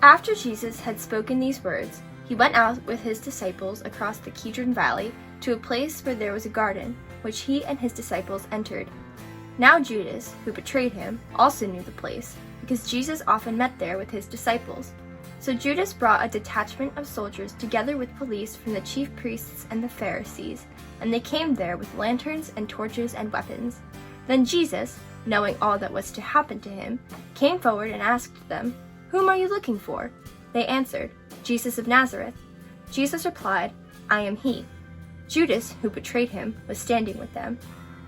After Jesus had spoken these words, he went out with his disciples across the Kidron Valley to a place where there was a garden, which he and his disciples entered. Now Judas, who betrayed him, also knew the place, because Jesus often met there with his disciples. So Judas brought a detachment of soldiers together with police from the chief priests and the Pharisees, and they came there with lanterns and torches and weapons. Then Jesus, knowing all that was to happen to him, came forward and asked them, "Whom are you looking for?" They answered, "Jesus of Nazareth." Jesus replied, "I am he." Judas, who betrayed him, was standing with them.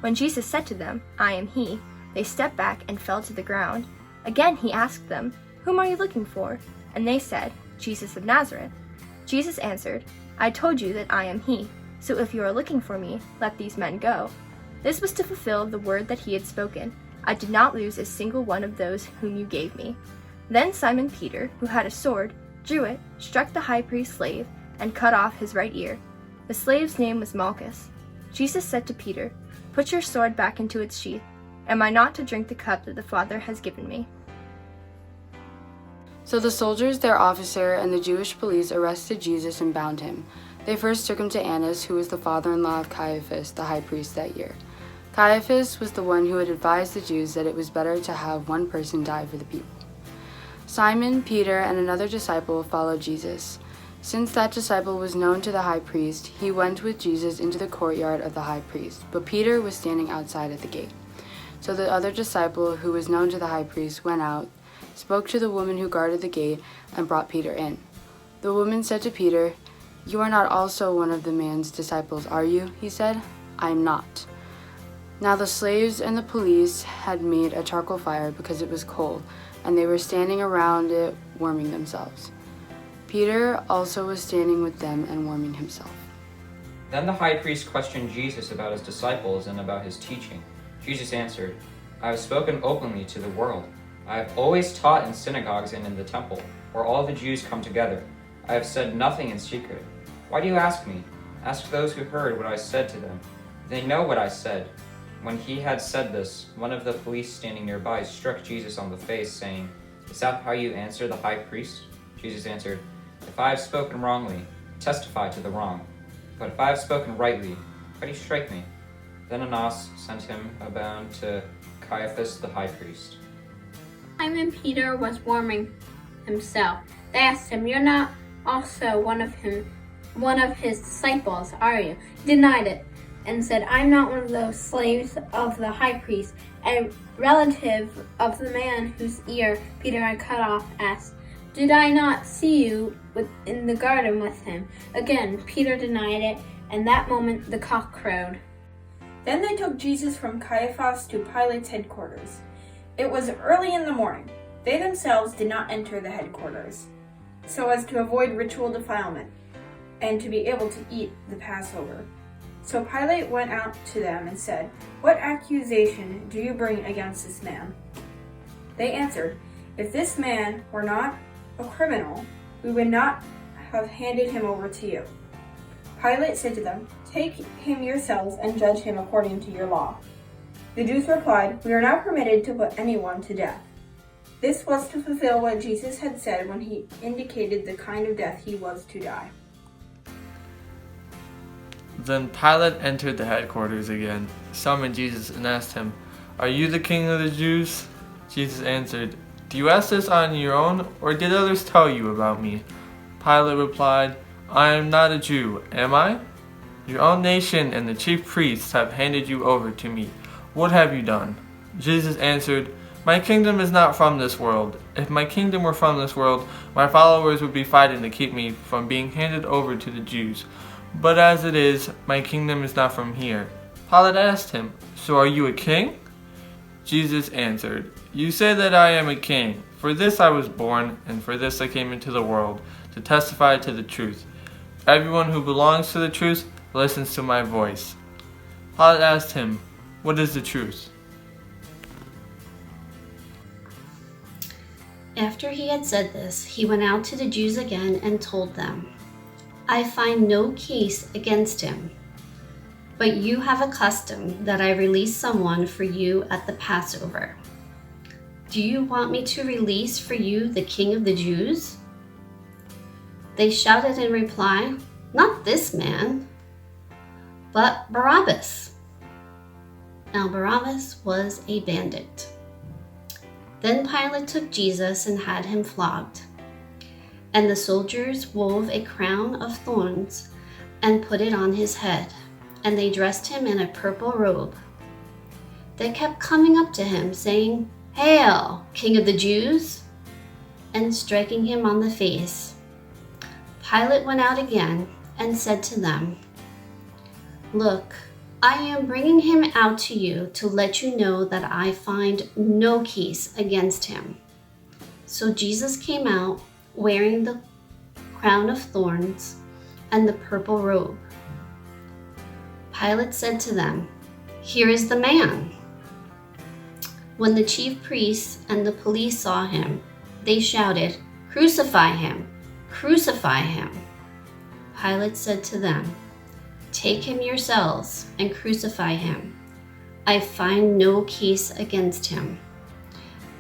When Jesus said to them, "I am he," they stepped back and fell to the ground. Again he asked them, "Whom are you looking for?" And they said, "Jesus of Nazareth." Jesus answered, "I told you that I am he, so if you are looking for me, let these men go." This was to fulfill the word that he had spoken, "I did not lose a single one of those whom you gave me." Then Simon Peter, who had a sword, drew it, struck the high priest's slave, and cut off his right ear. The slave's name was Malchus. Jesus said to Peter, "Put your sword back into its sheath. Am I not to drink the cup that the Father has given me?" So the soldiers, their officer, and the Jewish police arrested Jesus and bound him. They first took him to Annas, who was the father-in-law of Caiaphas, the high priest that year. Caiaphas was the one who had advised the Jews that it was better to have one person die for the people. Simon, Peter, and another disciple followed Jesus. Since that disciple was known to the high priest, he went with Jesus into the courtyard of the high priest, but Peter was standing outside at the gate. So the other disciple, who was known to the high priest, went out, spoke to the woman who guarded the gate, and brought Peter in. The woman said to Peter, "You are not also one of the man's disciples, are you?" He said, "I am not." Now the slaves and the police had made a charcoal fire because it was cold, and they were standing around it warming themselves. Peter also was standing with them and warming himself. Then the high priest questioned Jesus about his disciples and about his teaching. Jesus answered, "I have spoken openly to the world. I have always taught in synagogues and in the temple, where all the Jews come together. I have said nothing in secret. Why do you ask me? Ask those who heard what I said to them. They know what I said." When he had said this, one of the police standing nearby struck Jesus on the face, saying, "Is that how you answer the high priest?" Jesus answered, "If I have spoken wrongly, testify to the wrong. But if I have spoken rightly, why do you strike me?" Then Annas sent him bound to Caiaphas the high priest. Simon Peter was warming himself. They asked him, "You're not also one of his disciples, are you?" He denied it and said, "I'm not one of those slaves of the high priest." A relative of the man whose ear Peter had cut off asked, "Did I not see you in the garden with him?" Again, Peter denied it, and that moment the cock crowed. Then they took Jesus from Caiaphas to Pilate's headquarters. It was early in the morning. They themselves did not enter the headquarters, so as to avoid ritual defilement, and to be able to eat the Passover. So Pilate went out to them and said, "What accusation do you bring against this man?" They answered, "If this man were not a criminal, we would not have handed him over to you." Pilate said to them, "Take him yourselves and judge him according to your law." The Jews replied, "We are not permitted to put anyone to death." This was to fulfill what Jesus had said when he indicated the kind of death he was to die. Then Pilate entered the headquarters again, summoned Jesus, and asked him, "Are you the king of the Jews?" Jesus answered, "Do you ask this on your own, or did others tell you about me?" Pilate replied, "I am not a Jew, am I? Your own nation and the chief priests have handed you over to me. What have you done?" Jesus answered, "My kingdom is not from this world. If my kingdom were from this world, my followers would be fighting to keep me from being handed over to the Jews. But as it is, my kingdom is not from here." Pilate asked him, "So are you a king?" Jesus answered, "You say that I am a king. For this I was born, and for this I came into the world, to testify to the truth. Everyone who belongs to the truth listens to my voice." Pilate asked him, "What is the truth?" After he had said this, he went out to the Jews again and told them, "I find no case against him. But you have a custom that I release someone for you at the Passover. Do you want me to release for you the King of the Jews?" They shouted in reply, "Not this man, but Barabbas." Now Barabbas was a bandit. Then Pilate took Jesus and had him flogged. And the soldiers wove a crown of thorns and put it on his head, and they dressed him in a purple robe. They kept coming up to him, saying, "Hail, King of the Jews!" and striking him on the face. Pilate went out again and said to them, "Look, I am bringing him out to you to let you know that I find no case against him." So Jesus came out wearing the crown of thorns and the purple robe. Pilate said to them, "Here is the man." When the chief priests and the police saw him, they shouted, "Crucify him! Crucify him!" Pilate said to them, "Take him yourselves and crucify him. I find no case against him."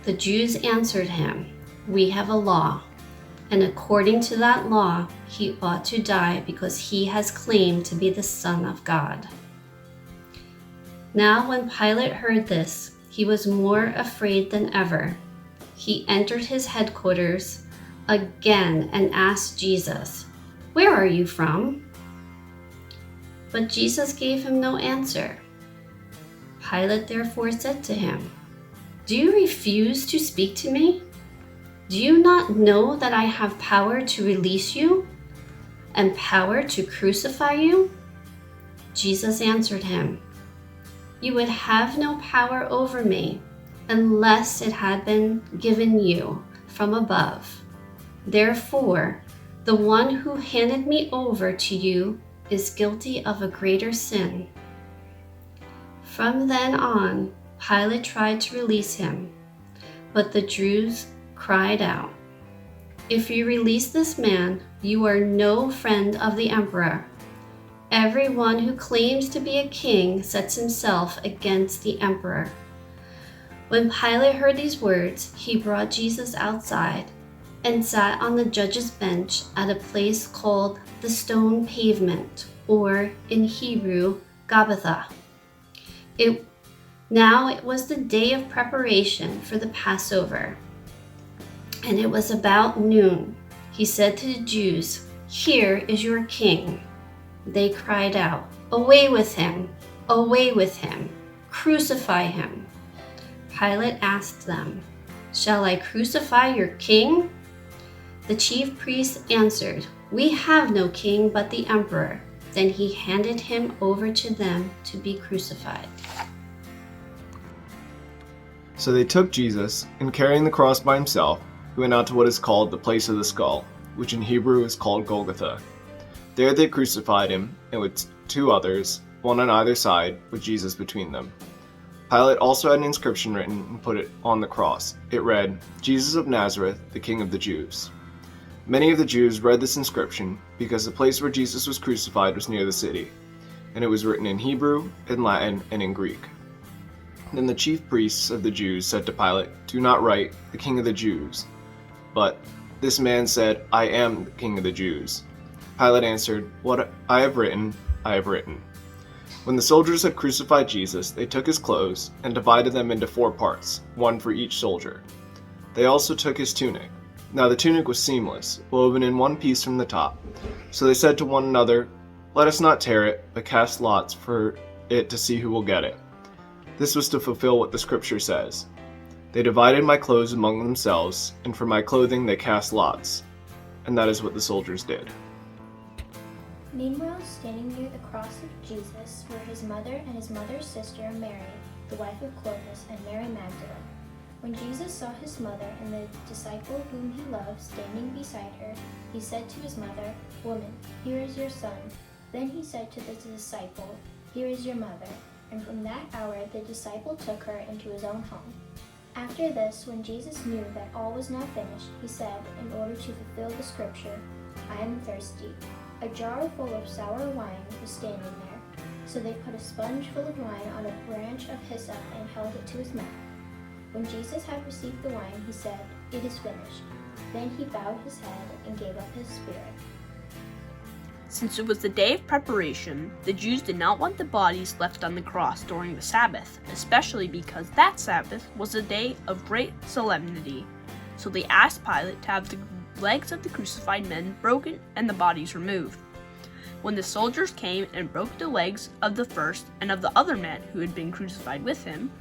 The Jews answered him, "We have a law, and according to that law, he ought to die because he has claimed to be the Son of God." Now when Pilate heard this, he was more afraid than ever. He entered his headquarters again and asked Jesus, "Where are you from?" But Jesus gave him no answer. Pilate therefore said to him, "Do you refuse to speak to me? Do you not know that I have power to release you and power to crucify you?" Jesus answered him, "You would have no power over me unless it had been given you from above. Therefore, the one who handed me over to you is guilty of a greater sin." From then on, Pilate tried to release him, but the Jews cried out, "If you release this man, you are no friend of the emperor. Everyone who claims to be a king sets himself against the emperor." When Pilate heard these words, he brought Jesus outside and sat on the judge's bench at a place called the Stone Pavement, or in Hebrew, Gabbatha. Now it was the day of preparation for the Passover, and it was about noon. He said to the Jews, "Here is your king." They cried out, "Away with him! Away with him! Crucify him!" Pilate asked them, "Shall I crucify your king?" The chief priests answered, "We have no king but the emperor." Then he handed him over to them to be crucified. So they took Jesus, and carrying the cross by himself, he went out to what is called the place of the skull, which in Hebrew is called Golgotha. There they crucified him, and with two others, one on either side, with Jesus between them. Pilate also had an inscription written and put it on the cross. It read, "Jesus of Nazareth, the King of the Jews." Many of the Jews read this inscription because the place where Jesus was crucified was near the city, and it was written in Hebrew, in Latin, and in Greek. Then the chief priests of the Jews said to Pilate, "Do not write, 'The King of the Jews,' but this man said, 'I am the King of the Jews.'" Pilate answered, "What I have written, I have written." When the soldiers had crucified Jesus, they took his clothes and divided them into 4 parts, one for each soldier. They also took his tunic. Now the tunic was seamless, woven in one piece from the top. So they said to one another, "Let us not tear it, but cast lots for it to see who will get it." This was to fulfill what the scripture says, "They divided my clothes among themselves, and for my clothing they cast lots." And that is what the soldiers did. Meanwhile, standing near the cross of Jesus were his mother and his mother's sister Mary, the wife of Clopas, and Mary Magdalene. When Jesus saw his mother and the disciple whom he loved standing beside her, he said to his mother, "Woman, here is your son." Then he said to the disciple, "Here is your mother." And from that hour the disciple took her into his own home. After this, when Jesus knew that all was now finished, he said, in order to fulfill the scripture, "I am thirsty." A jar full of sour wine was standing there. So they put a sponge full of wine on a branch of hyssop and held it to his mouth. When Jesus had received the wine, he said, "It is finished." Then he bowed his head and gave up his spirit. Since it was the day of preparation, the Jews did not want the bodies left on the cross during the Sabbath, especially because that Sabbath was a day of great solemnity. So they asked Pilate to have the legs of the crucified men broken and the bodies removed. When the soldiers came and broke the legs of the first and of the other men who had been crucified with him,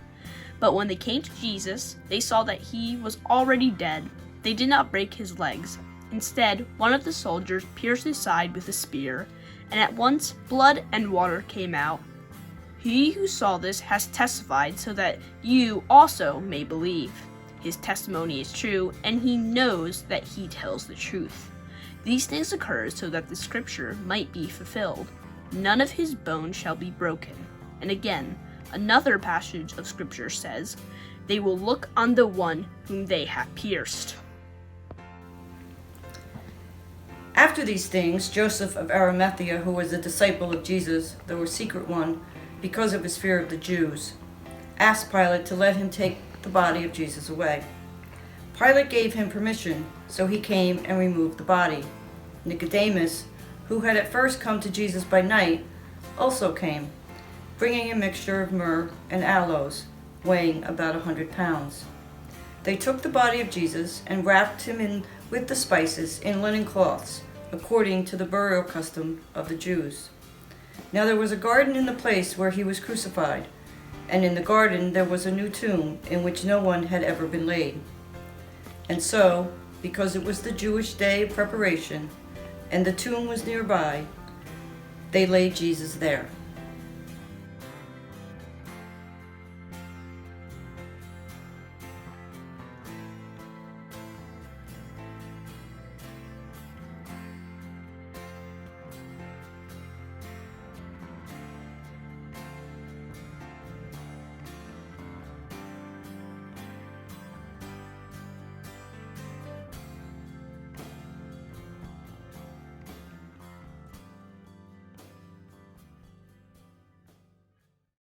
but when they came to Jesus, they saw that he was already dead. They did not break his legs. Instead, one of the soldiers pierced his side with a spear, and at once blood and water came out. He who saw this has testified so that you also may believe. His testimony is true, and he knows that he tells the truth. These things occurred so that the scripture might be fulfilled. None of his bones shall be broken. And again, another passage of scripture says, they will look on the one whom they have pierced. After these things, Joseph of Arimathea, who was a disciple of Jesus, though a secret one, because of his fear of the Jews, asked Pilate to let him take the body of Jesus away. Pilate gave him permission, so he came and removed the body. Nicodemus, who had at first come to Jesus by night, also came, bringing a mixture of myrrh and aloes, weighing about 100 pounds. They took the body of Jesus and wrapped him in with the spices in linen cloths, according to the burial custom of the Jews. Now there was a garden in the place where he was crucified, and in the garden there was a new tomb in which no one had ever been laid. And so, because it was the Jewish day of preparation, and the tomb was nearby, they laid Jesus there.